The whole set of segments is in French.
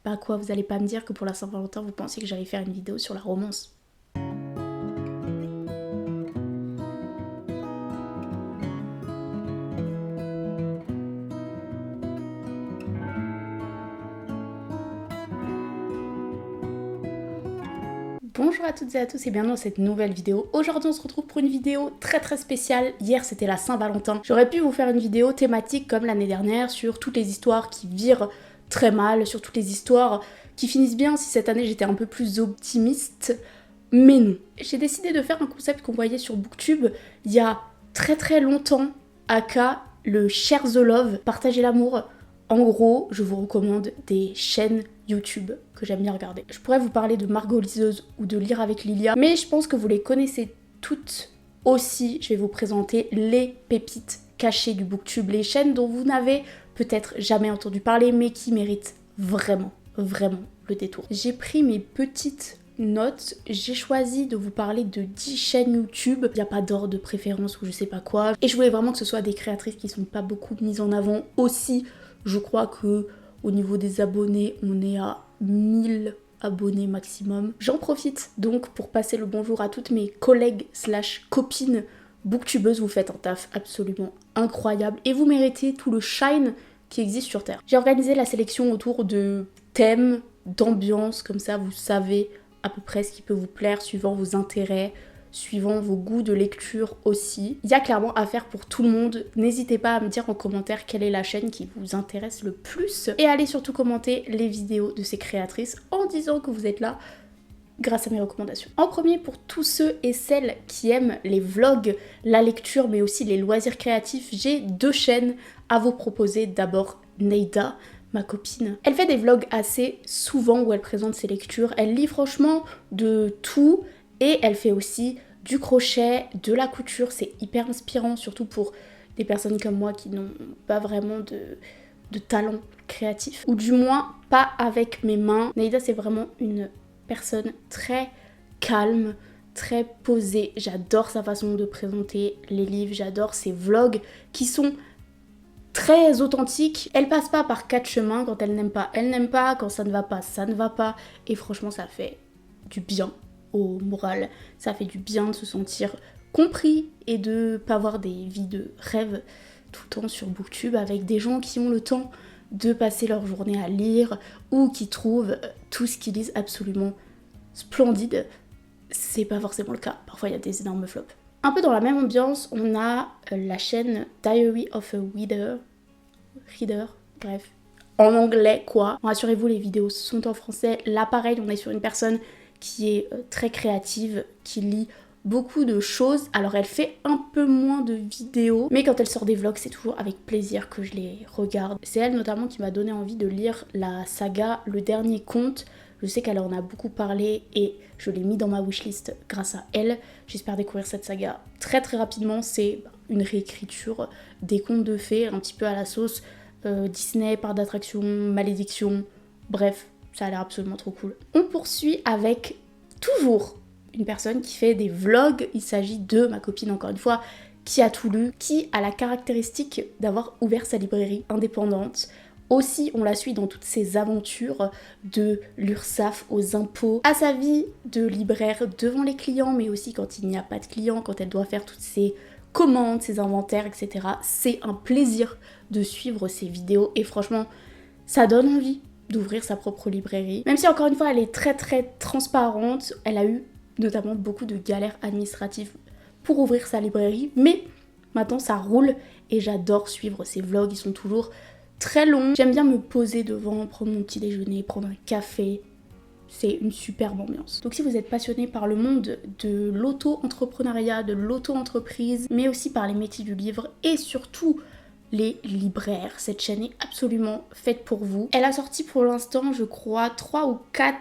Bah quoi, vous allez pas me dire que pour la Saint-Valentin, vous pensiez que j'allais faire une vidéo sur la romance? Bonjour à toutes et à tous et bienvenue dans cette nouvelle vidéo. Aujourd'hui on se retrouve pour une vidéo très spéciale. Hier c'était la Saint-Valentin. J'aurais pu vous faire une vidéo thématique comme l'année dernière sur toutes les histoires qui virent très mal, sur toutes les histoires qui finissent bien si cette année j'étais un peu plus optimiste. Mais non. J'ai décidé de faire un concept qu'on voyait sur Booktube il y a très longtemps, aka le Share the Love, partager l'amour. En gros, je vous recommande des chaînes YouTube que j'aime bien regarder. Je pourrais vous parler de Margot Liseuse ou de Lire avec Lilia, mais je pense que vous les connaissez toutes aussi. Je vais vous présenter les pépites cachées du Booktube, les chaînes dont vous n'avez peut-être jamais entendu parler, mais qui méritent vraiment le détour. J'ai pris mes petites notes, j'ai choisi de vous parler de 10 chaînes YouTube. Il n'y a pas d'ordre de préférence ou je sais pas quoi. Et je voulais vraiment que ce soit des créatrices qui sont pas beaucoup mises en avant aussi. Je crois que au niveau des abonnés, on est à 1000 abonnés maximum. J'en profite donc pour passer le bonjour à toutes mes collègues / copines booktubeuses. Vous faites un taf absolument incroyable et vous méritez tout le shine qui existe sur Terre. J'ai organisé la sélection autour de thèmes, d'ambiance, comme ça vous savez à peu près ce qui peut vous plaire suivant vos intérêts, suivant vos goûts de lecture aussi. Il y a clairement à faire pour tout le monde. N'hésitez pas à me dire en commentaire quelle est la chaîne qui vous intéresse le plus. Et allez surtout commenter les vidéos de ces créatrices en disant que vous êtes là grâce à mes recommandations. En premier, pour tous ceux et celles qui aiment les vlogs, la lecture, mais aussi les loisirs créatifs, j'ai 2 chaînes à vous proposer. D'abord, Neida, ma copine. Elle fait des vlogs assez souvent où elle présente ses lectures. Elle lit franchement de tout. Et elle fait aussi du crochet, de la couture, c'est hyper inspirant, surtout pour des personnes comme moi qui n'ont pas vraiment de talent créatif, ou du moins pas avec mes mains. Neida, c'est vraiment une personne très calme, très posée. J'adore sa façon de présenter les livres, j'adore ses vlogs qui sont très authentiques. Elle passe pas par 4 chemins. Quand elle n'aime pas, elle n'aime pas. Quand ça ne va pas, ça ne va pas. Et franchement, ça fait du bien au moral, ça fait du bien de se sentir compris et de pas avoir des vies de rêve tout le temps sur Booktube avec des gens qui ont le temps de passer leur journée à lire ou qui trouvent tout ce qu'ils lisent absolument splendide. C'est pas forcément le cas, parfois il y a des énormes flops. Un peu dans la même ambiance, on a la chaîne Diary of a Reader, bref, en anglais quoi. Rassurez-vous, les vidéos sont en français. Là pareil, on est sur une personne qui est très créative, qui lit beaucoup de choses. Alors elle fait un peu moins de vidéos, mais quand elle sort des vlogs, c'est toujours avec plaisir que je les regarde. C'est elle notamment qui m'a donné envie de lire la saga Le Dernier Conte. Je sais qu'elle en a beaucoup parlé et je l'ai mis dans ma wishlist grâce à elle. J'espère découvrir cette saga très rapidement. C'est une réécriture des contes de fées, un petit peu à la sauce Disney, parc d'attraction, malédiction, bref. Ça a l'air absolument trop cool. On poursuit avec toujours une personne qui fait des vlogs. Il s'agit de ma copine, encore une fois, qui a tout lu, qui a la caractéristique d'avoir ouvert sa librairie indépendante. Aussi, on la suit dans toutes ses aventures de l'URSSAF aux impôts, à sa vie de libraire devant les clients, mais aussi quand il n'y a pas de clients, quand elle doit faire toutes ses commandes, ses inventaires, etc. C'est un plaisir de suivre ses vidéos et franchement, ça donne envie d'ouvrir sa propre librairie. Même si encore une fois elle est très transparente, elle a eu notamment beaucoup de galères administratives pour ouvrir sa librairie, mais maintenant ça roule et j'adore suivre ses vlogs, ils sont toujours très longs. J'aime bien me poser devant, prendre mon petit déjeuner, prendre un café, c'est une superbe ambiance. Donc si vous êtes passionné par le monde de l'auto-entrepreneuriat, de l'auto-entreprise, mais aussi par les métiers du livre et surtout les libraires, cette chaîne est absolument faite pour vous. Elle a sorti pour l'instant, je crois, 3 ou 4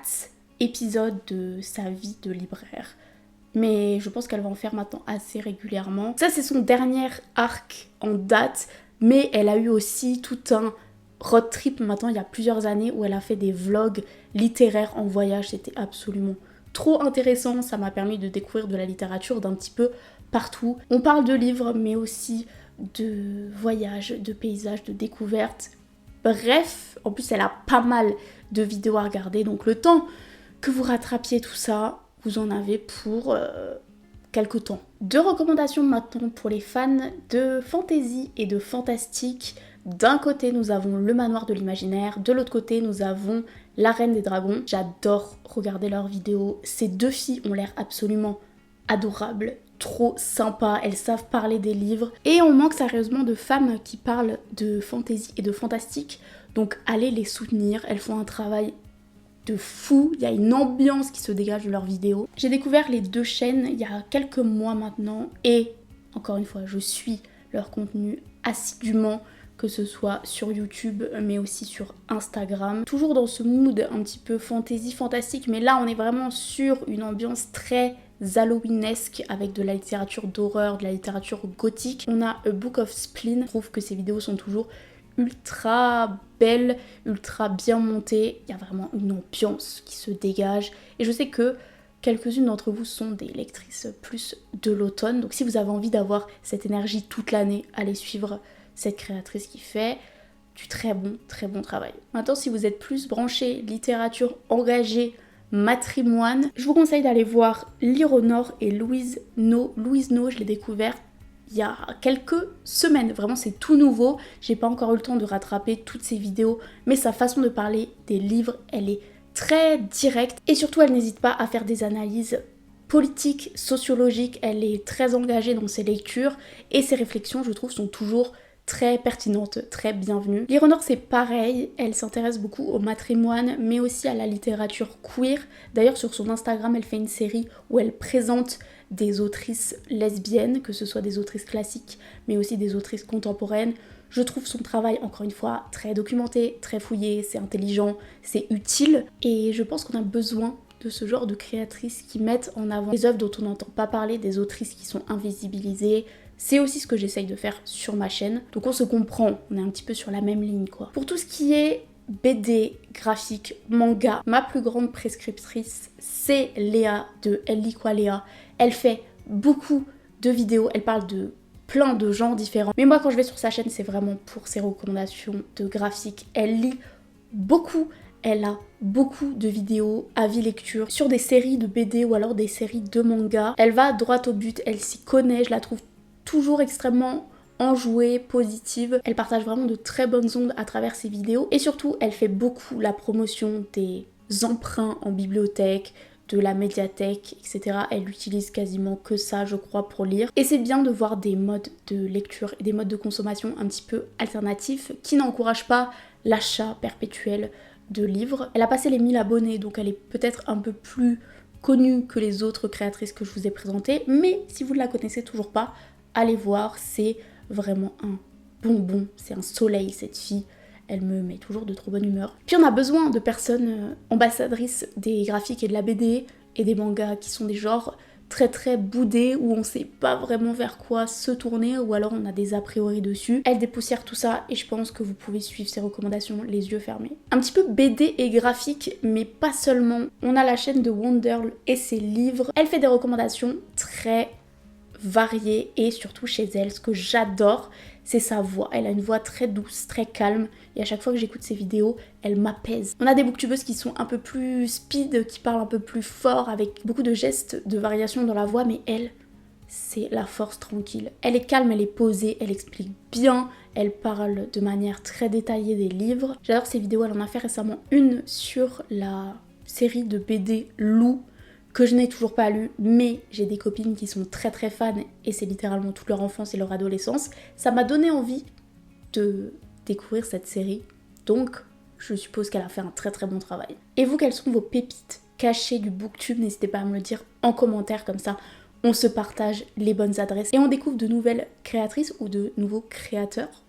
épisodes de sa vie de libraire. Mais je pense qu'elle va en faire maintenant assez régulièrement. Ça, c'est son dernier arc en date, mais elle a eu aussi tout un road trip maintenant, il y a plusieurs années, où elle a fait des vlogs littéraires en voyage. C'était absolument trop intéressant. Ça m'a permis de découvrir de la littérature d'un petit peu partout. On parle de livres, mais aussi de voyages, de paysages, de découvertes. Bref, en plus elle a pas mal de vidéos à regarder. Donc le temps que vous rattrapiez tout ça, vous en avez pour quelques temps. 2 recommandations maintenant pour les fans de fantasy et de fantastique. D'un côté, nous avons Le Manoir de l'Imaginaire, de l'autre côté, nous avons La Reine des Dragons. J'adore regarder leurs vidéos. Ces 2 filles ont l'air absolument adorables, trop sympas, elles savent parler des livres. Et on manque sérieusement de femmes qui parlent de fantasy et de fantastique, donc allez les soutenir, elles font un travail de fou, il y a une ambiance qui se dégage de leurs vidéos. J'ai découvert les 2 chaînes il y a quelques mois maintenant et encore une fois je suis leur contenu assidûment, que ce soit sur YouTube mais aussi sur Instagram. Toujours dans ce mood un petit peu fantasy, fantastique, mais là on est vraiment sur une ambiance très Halloweenesque avec de la littérature d'horreur, de la littérature gothique. On a A Book of Spleen. Je trouve que ces vidéos sont toujours ultra belles, ultra bien montées. Il y a vraiment une ambiance qui se dégage. Et je sais que quelques-unes d'entre vous sont des lectrices plus de l'automne. Donc si vous avez envie d'avoir cette énergie toute l'année, allez suivre cette créatrice qui fait du très bon travail. Maintenant, si vous êtes plus branché littérature engagée, matrimoine, je vous conseille d'aller voir Lire au Nord et Louise No. Louise No, je l'ai découverte il y a quelques semaines, vraiment c'est tout nouveau, j'ai pas encore eu le temps de rattraper toutes ses vidéos, mais sa façon de parler des livres, elle est très directe et surtout elle n'hésite pas à faire des analyses politiques, sociologiques, elle est très engagée dans ses lectures et ses réflexions, je trouve, sont toujours très pertinente, très bienvenue. Lire au Nord c'est pareil, elle s'intéresse beaucoup au matrimoine mais aussi à la littérature queer. D'ailleurs sur son Instagram elle fait une série où elle présente des autrices lesbiennes, que ce soit des autrices classiques mais aussi des autrices contemporaines. Je trouve son travail encore une fois très documenté, très fouillé, c'est intelligent, c'est utile et je pense qu'on a besoin de ce genre de créatrices qui mettent en avant les œuvres dont on n'entend pas parler, des autrices qui sont invisibilisées. C'est aussi ce que j'essaye de faire sur ma chaîne. Donc on se comprend, on est un petit peu sur la même ligne quoi. Pour tout ce qui est BD, graphique, manga, ma plus grande prescriptrice c'est Léa de Elle lit quoi Léa. Elle fait beaucoup de vidéos, elle parle de plein de genres différents. Mais moi quand je vais sur sa chaîne c'est vraiment pour ses recommandations de graphique. Elle lit beaucoup, elle a beaucoup de vidéos, avis lecture, sur des séries de BD ou alors des séries de manga. Elle va droit au but, elle s'y connaît, je la trouve toujours extrêmement enjouée, positive. Elle partage vraiment de très bonnes ondes à travers ses vidéos. Et surtout, elle fait beaucoup la promotion des emprunts en bibliothèque, de la médiathèque, etc. Elle utilise quasiment que ça, je crois, pour lire. Et c'est bien de voir des modes de lecture et des modes de consommation un petit peu alternatifs qui n'encouragent pas l'achat perpétuel de livres. Elle a passé les 1000 abonnés, donc elle est peut-être un peu plus connue que les autres créatrices que je vous ai présentées. Mais si vous ne la connaissez toujours pas, allez voir, c'est vraiment un bonbon, c'est un soleil cette fille, elle me met toujours de trop bonne humeur. Puis on a besoin de personnes ambassadrices des graphiques et de la BD et des mangas qui sont des genres très boudés où on sait pas vraiment vers quoi se tourner ou alors on a des a priori dessus. Elle dépoussière tout ça et je pense que vous pouvez suivre ses recommandations les yeux fermés. Un petit peu BD et graphique mais pas seulement. On a la chaîne de Wonderl et ses livres. Elle fait des recommandations très variée et surtout chez elle, ce que j'adore, c'est sa voix. Elle a une voix très douce, très calme et à chaque fois que j'écoute ses vidéos, elle m'apaise. On a des booktubeuses qui sont un peu plus speed, qui parlent un peu plus fort avec beaucoup de gestes, de variations dans la voix, mais elle, c'est la force tranquille. Elle est calme, elle est posée, elle explique bien, elle parle de manière très détaillée des livres. J'adore ses vidéos, elle en a fait récemment une sur la série de BD Lou, que je n'ai toujours pas lu, mais j'ai des copines qui sont très fans et c'est littéralement toute leur enfance et leur adolescence. Ça m'a donné envie de découvrir cette série, donc je suppose qu'elle a fait un très bon travail. Et vous, quelles sont vos pépites cachées du booktube? N'hésitez pas à me le dire en commentaire, comme ça on se partage les bonnes adresses et on découvre de nouvelles créatrices ou de nouveaux créateurs.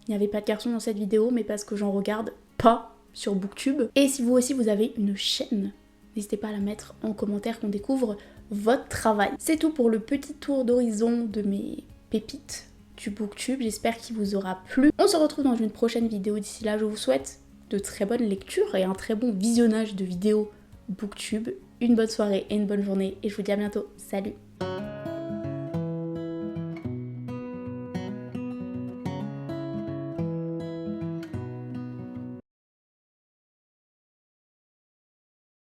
Il n'y avait pas de garçon dans cette vidéo, mais parce que j'en regarde pas sur booktube. Et si vous aussi vous avez une chaîne, n'hésitez pas à la mettre en commentaire, qu'on découvre votre travail. C'est tout pour le petit tour d'horizon de mes pépites du booktube. J'espère qu'il vous aura plu. On se retrouve dans une prochaine vidéo. D'ici là, je vous souhaite de très bonnes lectures et un très bon visionnage de vidéos booktube. Une bonne soirée et une bonne journée. Et je vous dis à bientôt. Salut!